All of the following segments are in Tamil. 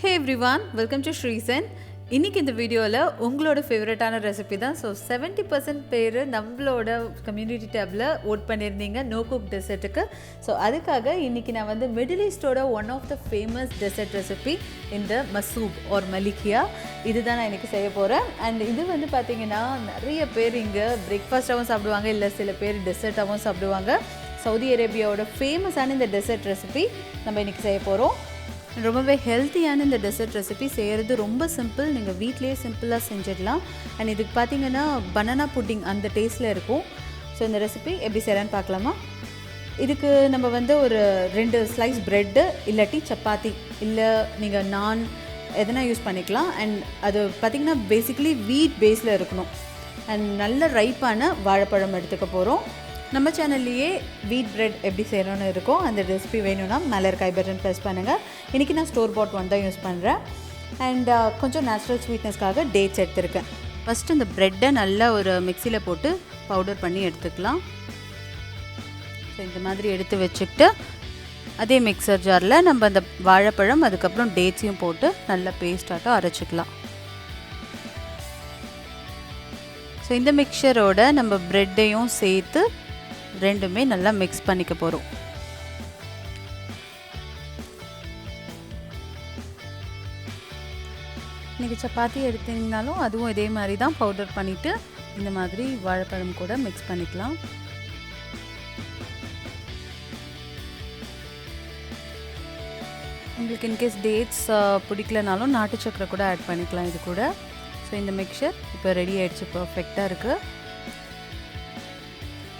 Hey everyone, welcome to SriSen. இன்னைக்கு இந்த வீடியோவில் உங்களோட ஃபேவரட்டான ரெசிபி தான். ஸோ 70% பேர் நம்மளோட கம்யூனிட்டி டேப்பில் ஓட் பண்ணியிருந்தீங்க நோ குக் டெசர்ட்டுக்கு. ஸோ அதுக்காக இன்றைக்கி நான் வந்து மிடில் ஈஸ்டோட one of the famous dessert recipe இந்த மசூப் ஆர் மலிக்கியா இது தான் நான் இன்றைக்கி செய்ய போகிறேன். அண்ட் இது வந்து பார்த்திங்கன்னா நிறைய பேர் இங்கே பிரேக்ஃபாஸ்ட்டாகவும் சாப்பிடுவாங்க, இல்லை சில பேர் டெசர்ட்டாகவும் சாப்பிடுவாங்க. சவுதி அரேபியாவோட ஃபேமஸான இந்த டெசர்ட் ரெசிபி நம்ம இன்றைக்கி செய்ய போகிறோம். ரொம்பவே ஹெல்த்தியான இந்த டெசர்ட் ரெசிபி செய்கிறது ரொம்ப சிம்பிள், நீங்கள் வீட்லேயே சிம்பிளாக செஞ்சிடலாம். அண்ட் இதுக்கு பார்த்தீங்கன்னா பனானா புட்டிங் அந்த டேஸ்ட்டில் இருக்கும். ஸோ இந்த ரெசிபி எப்படி செய்யலான்னு பார்க்கலாமா? இதுக்கு நம்ம வந்து ஒரு 2 ஸ்லைஸ் ப்ரெட்டு இல்லாட்டி சப்பாத்தி இல்லை நீங்கள் நான் எதனா யூஸ் பண்ணிக்கலாம். அண்ட் அது பார்த்திங்கன்னா பேசிக்கலி வீட் பேஸில் இருக்கணும். அண்ட் நல்ல ரைப்பான வாழைப்பழம் எடுத்துக்க போகிறோம். நம்ம சேனல்லையே வீட் பிரெட் எப்படி செய்யணும்னு இருக்கும், அந்த ரெசிபி வேணும்னா மேலே இருக்க ஐ பட்டன் ப்ரெஸ் பண்ணுங்கள். இன்றைக்கி நான் ஸ்டோர் பாட் ஒன் தான் யூஸ் பண்ணுறேன். அண்ட் கொஞ்சம் நேச்சுரல் ஸ்வீட்னஸ்க்காக டேட்ஸ் எடுத்துருக்கேன். ஃபஸ்ட்டு இந்த ப்ரெட்டை நல்லா ஒரு மிக்சியில் போட்டு பவுடர் பண்ணி எடுத்துக்கலாம். ஸோ இந்த மாதிரி எடுத்து வச்சுக்கிட்டு அதே மிக்சர் ஜாரில் நம்ம அந்த வாழைப்பழம் அதுக்கப்புறம் டேட்ஸையும் போட்டு நல்லா பேஸ்டாட்டம் அரைச்சிக்கலாம். ஸோ இந்த மிக்சரோட நம்ம ப்ரெட்டையும் சேர்த்து ரெண்டுமே நல்லா மிக்ஸ் பண்ணிக்க போகிறோம். நீங்கள் சப்பாத்தி எடுத்தீங்கனாலும் அதுவும் இதே மாதிரி தான் பவுடர் பண்ணிவிட்டு இந்த மாதிரி வாழைப்பழம் கூட மிக்ஸ் பண்ணிக்கலாம். உங்களுக்கு இன்கேஸ் டேட்ஸ் பிடிக்கலனாலும் நாட்டு சக்கரை கூட ஆட் பண்ணிக்கலாம் இது கூட. ஸோ இந்த மிக்சர் இப்போ ரெடி ஆகிடுச்சு, பர்ஃபெக்டாக இருக்குது.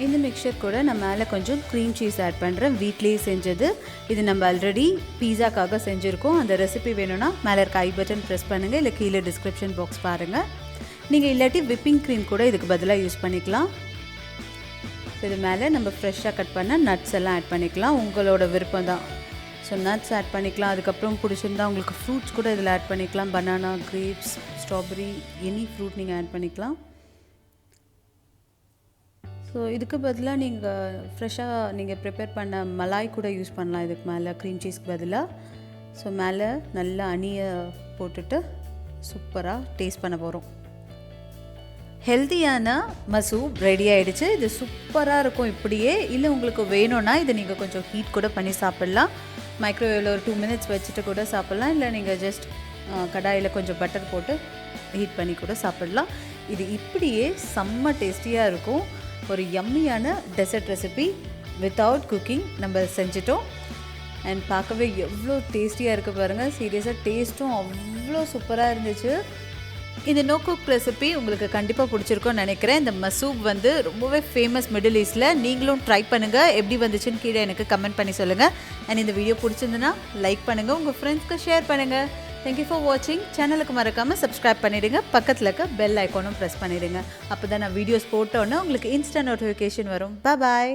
இந்த மிக்சர் கூட நான் மேலே கொஞ்சம் க்ரீம் சீஸ் ஆட் பண்ணுறேன், வீட்லேயே செஞ்சது. இது நம்ம ஆல்ரெடி பீஸாக்காக செஞ்சுருக்கோம். அந்த ரெசிபி வேணும்னா மேலே இருக்க ஐ பட்டன் ப்ரெஸ் பண்ணுங்கள், இல்லை கீழே டிஸ்கிரிப்ஷன் பாக்ஸ் பாருங்கள். நீங்கள் இல்லாட்டி விப்பிங் க்ரீம் கூட இதுக்கு பதிலாக யூஸ் பண்ணிக்கலாம். இது மேலே நம்ம ஃப்ரெஷ்ஷாக கட் பண்ண நட்ஸ் எல்லாம் ஆட் பண்ணிக்கலாம், உங்களோட விருப்பம் தான். ஸோ நட்ஸ் ஆட் பண்ணிக்கலாம். அதுக்கப்புறம் பிடிச்சிருந்தா உங்களுக்கு ஃப்ரூட்ஸ் கூட இதில் ஆட் பண்ணிக்கலாம். Banana, grapes, strawberry, any fruit நீங்கள் ஆட் பண்ணிக்கலாம். ஸோ இதுக்கு பதிலாக நீங்கள் ஃப்ரெஷ்ஷாக நீங்கள் ப்ரிப்பேர் பண்ண மலாய் கூட யூஸ் பண்ணலாம் இதுக்கு மேலே க்ரீம் சீஸ்க்கு பதிலாக. ஸோ மேலே நல்லா அணியை போட்டுட்டு சூப்பராக டேஸ்ட் பண்ண போகிறோம். ஹெல்த்தியான மசூப் ரெடி ஆகிடுச்சு. இது சூப்பராக இருக்கும் இப்படியே. இல்லை உங்களுக்கு வேணும்னா இதை நீங்கள் கொஞ்சம் ஹீட் கூட பண்ணி சாப்பிட்லாம். மைக்ரோவேவில் ஒரு 2 மினிட்ஸ் வச்சுட்டு கூட சாப்பிட்லாம். இல்லை நீங்கள் ஜஸ்ட் கடாயில் கொஞ்சம் பட்டர் போட்டு ஹீட் பண்ணி கூட சாப்பிட்லாம். இது இப்படியே செம்ம டேஸ்டியாக இருக்கும். ஒரு யம்மியான டெசர்ட் ரெசிபி வித்தவுட் குக்கிங் நம்ம செஞ்சிட்டோம். அண்ட் பார்க்கவே எவ்வளோ டேஸ்டியாக இருக்குது பாருங்கள். சீரியஸாக டேஸ்ட்டும் அவ்வளோ சூப்பராக இருந்துச்சு. இந்த நோ குக் ரெசிபி உங்களுக்கு கண்டிப்பாக பிடிச்சிருக்கும்னு நினைக்கிறேன். இந்த மசூப் வந்து ரொம்பவே ஃபேமஸ் மிடில் ஈஸ்டில். நீங்களும் ட்ரை பண்ணுங்கள், எப்படி வந்துச்சுன்னு கீழே எனக்கு கமெண்ட் பண்ணி சொல்லுங்கள். அண்ட் இந்த வீடியோ பிடிச்சிருந்துன்னா லைக் பண்ணுங்கள், உங்கள் ஃப்ரெண்ட்ஸ்க்கு ஷேர் பண்ணுங்கள். தேங்க்யூ ஃபார் வாட்சிங். சேனலுக்கு மறக்காமல் சப்ஸ்கிரைப் பண்ணிவிடுங்க, பக்கத்தில் இருக்க பெல் ஐக்கானும் ப்ரெஸ் பண்ணிவிடுங்க. அப்போ தான் நான் வீடியோஸ் போட்டோன்னே உங்களுக்கு இன்ஸ்டன்ட் நோட்டிஃபிகேஷன் வரும். பாய்.